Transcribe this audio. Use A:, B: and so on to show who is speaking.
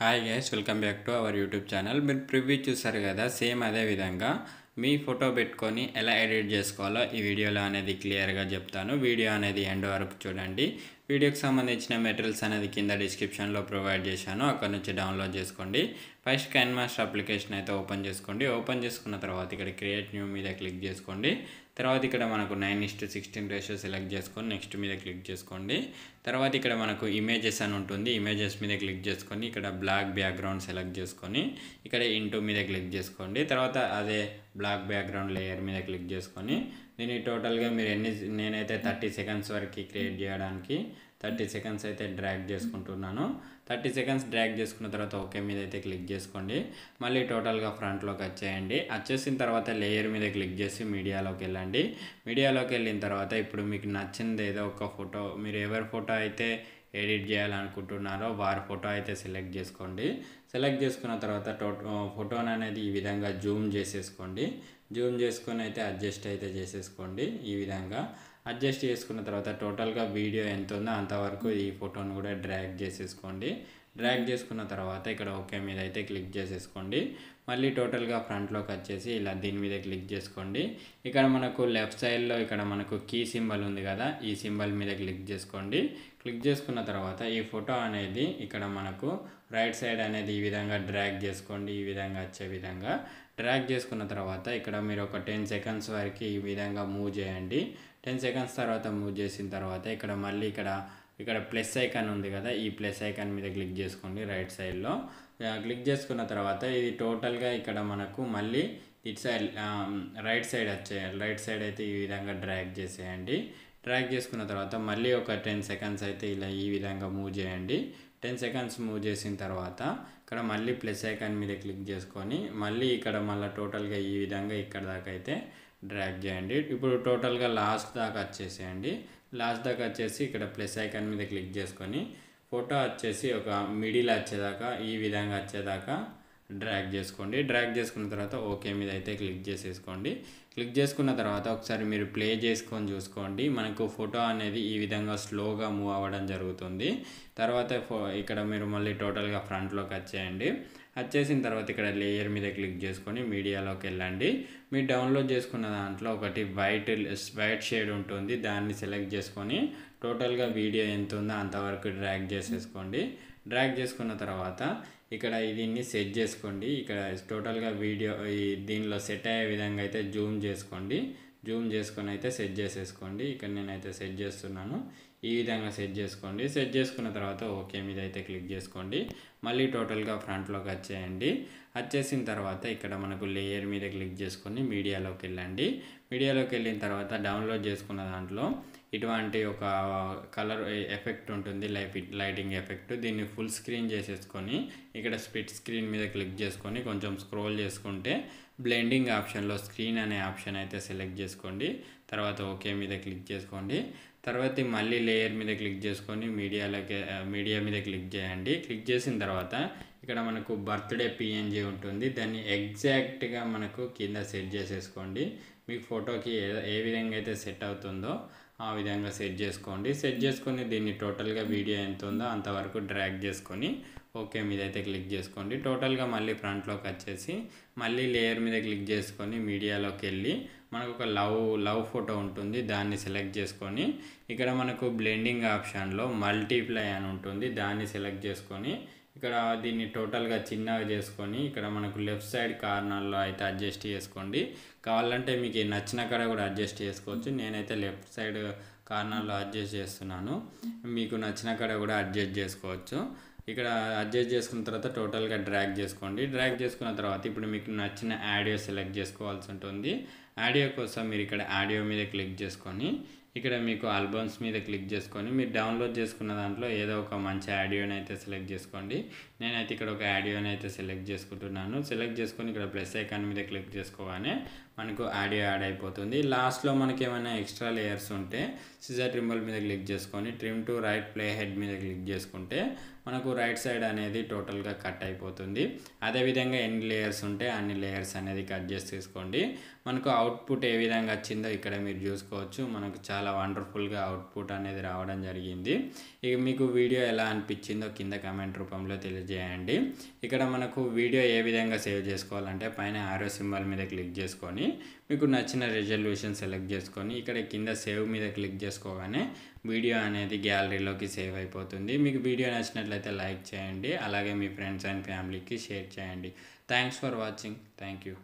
A: Hi guys, welcome back to our YouTube channel. మీరు preview చూసారు కదా, సేమ్ అదే విధంగా మీ ఫోటో పెట్టుకొని ఎలా ఎడిట్ చేసుకోవాలో ఈ వీడియోలో అనేది క్లియర్గా చెప్తాను. వీడియో అనేది ఎండ్ వరకు చూడండి. వీడియోకి సంబంధించిన మెటీరియల్స్ అనేది కింద డిస్క్రిప్షన్లో ప్రొవైడ్ చేశాను, అక్కడ నుంచి డౌన్లోడ్ చేసుకోండి. ఫస్ట్ kinemaster అప్లికేషన్ అయితే ఓపెన్ చేసుకోండి. ఓపెన్ చేసుకున్న తర్వాత ఇక్కడ క్రియేట్ న్యూ మీద క్లిక్ చేసుకోండి. తర్వాత ఇక్కడ మనకు 9:16 రేషియో సెలెక్ట్ చేసుకొని నెక్స్ట్ మీద క్లిక్ చేసుకోండి. తర్వాత ఇక్కడ మనకు ఇమేజెస్ అని ఉంటుంది, ఇమేజెస్ మీద క్లిక్ చేసుకొని ఇక్కడ బ్లాక్ బ్యాక్గ్రౌండ్ సెలెక్ట్ చేసుకొని ఇక్కడ ఇంటూ మీద క్లిక్ చేసుకోండి. తర్వాత అదే బ్లాక్ బ్యాక్గ్రౌండ్ లేయర్ మీద క్లిక్ చేసుకొని దీన్ని టోటల్గా మీరు నేనైతే 30 సెకండ్స్ వరకు క్రియేట్ చేయడానికి 30 సెకండ్స్ అయితే డ్రాగ్ చేసుకుంటున్నాను. 30 సెకండ్స్ డ్రాగ్ చేసుకున్న తర్వాత ఓకే మీద అయితే క్లిక్ చేసుకోండి. మళ్ళీ టోటల్గా ఫ్రంట్లోకి వచ్చేయండి. వచ్చేసిన తర్వాత లేయర్ మీద క్లిక్ చేసి మీడియాలోకి వెళ్ళండి. మీడియాలోకి వెళ్ళిన తర్వాత ఇప్పుడు మీకు నచ్చింది ఏదో ఒక ఫోటో, మీరు ఎవరి ఫోటో అయితే ఎడిట్ చేయాలనుకుంటున్నారో వారి ఫోటో అయితే సెలెక్ట్ చేసుకోండి. సెలెక్ట్ చేసుకున్న తర్వాత ఫోటోని అనేది ఈ విధంగా జూమ్ చేసేసుకోండి. జూమ్ చేసుకొని అయితే అడ్జస్ట్ అయితే చేసేసుకోండి. ఈ విధంగా అడ్జస్ట్ చేసుకున్న తర్వాత టోటల్గా వీడియో ఎంత ఉందో అంతవరకు ఈ ఫోటోని కూడా డ్రాగ్ చేసేసుకోండి. డ్రాగ్ చేసుకున్న తర్వాత ఇక్కడ ఓకే మీద అయితే క్లిక్ చేసేసుకోండి. మళ్ళీ టోటల్గా ఫ్రంట్లోకి వచ్చేసి ఇలా దీని మీద క్లిక్ చేసుకోండి. ఇక్కడ మనకు లెఫ్ట్ సైడ్లో ఇక్కడ మనకు కీ సింబల్ ఉంది కదా, ఈ సింబల్ మీద క్లిక్ చేసుకోండి. క్లిక్ చేసుకున్న తర్వాత ఈ ఫోటో అనేది ఇక్కడ మనకు రైట్ సైడ్ అనేది ఈ విధంగా డ్రాగ్ చేసుకోండి. ఈ విధంగా వచ్చే విధంగా డ్రాగ్ చేసుకున్న తర్వాత ఇక్కడ మీరు ఒక 10 సెకండ్స్ వరకు ఈ విధంగా మూవ్ చేయండి. 10 సెకండ్స్ తర్వాత మూవ్ చేసిన తర్వాత ఇక్కడ మళ్ళీ ఇక్కడ ప్లస్ ఐకాన్ ఉంది కదా, ఈ ప్లస్ ఐకాన్ మీద క్లిక్ చేసుకోండి. రైట్ సైడ్లో క్లిక్ చేసుకున్న తర్వాత ఇది టోటల్గా ఇక్కడ మనకు మళ్ళీ ఇటు సైడ్ రైట్ సైడ్ వచ్చేయాలి. రైట్ సైడ్ అయితే ఈ విధంగా డ్రాగ్ చేసేయండి. డ్రాగ్ చేసుకున్న తర్వాత మళ్ళీ ఒక 10 సెకండ్స్ అయితే ఇలా ఈ విధంగా మూవ్ చేయండి. 10 సెకండ్స్ మూవ్ చేసిన తర్వాత ఇక్కడ మళ్ళీ ప్లస్ ఐకాన్ మీద క్లిక్ చేసుకొని మళ్ళీ ఇక్కడ మళ్ళీ టోటల్గా ఈ విధంగా ఇక్కడ దాకా అయితే డ్రాగ్ చేయండి. ఇప్పుడు టోటల్గా లాస్ట్ దాకా వచ్చేసేయండి. లాస్ట్ దాకా వచ్చేసి ఇక్కడ ప్లస్ ఐకాన్ మీద క్లిక్ చేసుకొని ఫోటో వచ్చేసి ఒక మిడిల్ వచ్చేదాకా ఈ విధంగా వచ్చేదాకా డ్రాగ్ చేసుకోండి. డ్రాగ్ చేసుకున్న తర్వాత ఓకే మీద అయితే క్లిక్ చేసేసుకోండి. క్లిక్ చేసుకున్న తర్వాత ఒకసారి మీరు ప్లే చేసుకొని చూసుకోండి. మనకు ఫోటో అనేది ఈ విధంగా స్లోగా మూవ్ అవ్వడం జరుగుతుంది. తర్వాత ఇక్కడ మీరు మళ్ళీ టోటల్గా ఫ్రంట్లోకి వచ్చేయండి. వచ్చేసిన తర్వాత ఇక్కడ లేయర్ మీద క్లిక్ చేసుకొని మీడియాలోకి వెళ్ళండి. మీరు డౌన్లోడ్ చేసుకున్న దాంట్లో ఒకటి వైట్ షేడ్ ఉంటుంది, దాన్ని సెలెక్ట్ చేసుకొని టోటల్గా వీడియో ఎంత ఉందో అంతవరకు డ్రాగ్ చేసేసుకోండి. డ్రాగ్ చేసుకున్న తర్వాత ఇక్కడ దీన్ని సెట్ చేసుకోండి. ఇక్కడ టోటల్గా వీడియో దీనిలో సెట్ అయ్యే విధంగా అయితే జూమ్ చేసుకోండి. జూమ్ చేసుకొని అయితే సెట్ చేసేసుకోండి. ఇక్కడ నేనైతే సెట్ చేస్తున్నాను. ఈ విధంగా సెట్ చేసుకోండి. సెట్ చేసుకున్న తర్వాత ఓకే మీద అయితే క్లిక్ చేసుకోండి. మళ్ళీ టోటల్గా ఫ్రంట్లోకి వచ్చేయండి. వచ్చేసిన తర్వాత ఇక్కడ మనకు లేయర్ మీద క్లిక్ చేసుకొని మీడియాలోకి వెళ్ళండి. మీడియాలోకి వెళ్ళిన తర్వాత డౌన్లోడ్ చేసుకున్న దాంట్లో ఇటువంటి ఒక కలర్ ఎఫెక్ట్ ఉంటుంది, లైటింగ్ ఎఫెక్ట్. దీన్ని ఫుల్ స్క్రీన్ చేసేసుకొని ఇక్కడ స్ప్లిట్ స్క్రీన్ మీద క్లిక్ చేసుకొని కొంచెం స్క్రోల్ చేసుకుంటే బ్లెండింగ్ ఆప్షన్లో స్క్రీన్ అనే ఆప్షన్ అయితే సెలెక్ట్ చేసుకోండి. తర్వాత ఓకే మీద క్లిక్ చేసుకోండి. తర్వాత మళ్ళీ లేయర్ మీద క్లిక్ చేసుకొని మీడియా మీద క్లిక్ చేయండి. క్లిక్ చేసిన తర్వాత ఇక్కడ మనకు బర్త్డే పిఎన్జీ ఉంటుంది, దాన్ని ఎగ్జాక్ట్గా మనకు కింద సెట్ చేసేసుకోండి. మీకు ఫోటోకి ఏ విధంగా అయితే సెట్ అవుతుందో ఆ విధంగా సెట్ చేసుకోండి. సెట్ చేసుకొని దీన్ని టోటల్గా వీడియో ఎంత ఉందో అంతవరకు డ్రాగ్ చేసుకొని ఓకే మీద అయితే క్లిక్ చేసుకోండి. టోటల్గా మళ్ళీ ఫ్రంట్లోకి వచ్చేసి మళ్ళీ లేయర్ మీద క్లిక్ చేసుకొని మీడియాలోకి వెళ్ళి మనకు ఒక లవ్ ఫోటో ఉంటుంది, దాన్ని సెలెక్ట్ చేసుకొని ఇక్కడ మనకు బ్లెండింగ్ ఆప్షన్లో మల్టీప్లై అని ఉంటుంది, దాన్ని సెలెక్ట్ చేసుకొని ఇక్కడ దీన్ని టోటల్గా చిన్నగా చేసుకొని ఇక్కడ మనకు లెఫ్ట్ సైడ్ కార్నర్లో అయితే అడ్జస్ట్ చేసుకోండి. కావాలంటే మీకు నచ్చిన కాడ కూడా అడ్జస్ట్ చేసుకోవచ్చు. నేనైతే లెఫ్ట్ సైడ్ కార్నర్లో అడ్జస్ట్ చేస్తున్నాను, మీకు నచ్చిన కాడ కూడా అడ్జస్ట్ చేసుకోవచ్చు. ఇక్కడ అడ్జస్ట్ చేసుకున్న తర్వాత టోటల్గా డ్రాగ్ చేసుకోండి. డ్రాగ్ చేసుకున్న తర్వాత ఇప్పుడు మీకు నచ్చిన ఆడియో సెలెక్ట్ చేసుకోవాల్సి ఉంటుంది. ఆడియో కోసం మీరు ఇక్కడ ఆడియో మీద క్లిక్ చేసుకొని ఇక్కడ మీకు ఆల్బమ్స్ మీద క్లిక్ చేసుకొని మీరు డౌన్లోడ్ చేసుకున్న దాంట్లో ఏదో ఒక మంచి ఆడియోని అయితే సెలెక్ట్ చేసుకోండి. నేనైతే ఇక్కడ ఒక ఆడియోని అయితే సెలెక్ట్ చేసుకుంటున్నాను. సెలెక్ట్ చేసుకొని ఇక్కడ ప్లస్ ఐకాన్ మీద క్లిక్ చేసుకోగానే మనకు ఆడియో యాడ్ అయిపోతుంది. లాస్ట్లో మనకి ఏమైనా ఎక్స్ట్రా లేయర్స్ ఉంటే సిజర్ ట్రిమ్మల్ మీద క్లిక్ చేసుకొని trim to right play head మీద క్లిక్ చేసుకుంటే మనకు రైట్ సైడ్ అనేది టోటల్గా కట్ అయిపోతుంది. అదేవిధంగా ఎన్ని లేయర్స్ ఉంటే అన్ని లేయర్స్ అనేది కట్ చేసి తీసుకోండి. మనకు అవుట్పుట్ ఏ విధంగా వచ్చిందో ఇక్కడ మీరు చూసుకోవచ్చు. మనకు చాలా వండర్ఫుల్గా అవుట్పుట్ అనేది రావడం జరిగింది. ఇక మీకు వీడియో ఎలా అనిపించిందో కింద కామెంట్ రూపంలో తెలియజేయండి. ఇక్కడ మనకు వీడియో ఏ విధంగా సేవ్ చేసుకోవాలంటే పైన ఆరో సింబల్ మీద క్లిక్ చేసుకొని మీకు నచ్చిన రెజల్యూషన్ సెలెక్ట్ చేసుకొని ఇక్కడ కింద సేవ్ మీద క్లిక్ చేసుకోగానే వీడియో అనేది గ్యాలరీలోకి సేవ్ అయిపోతుంది. మీకు వీడియో నచ్చినట్లయితే లైక్ చేయండి, అలాగే మీ ఫ్రెండ్స్ అండ్ ఫ్యామిలీకి షేర్ చేయండి. Thanks for watching. Thank you.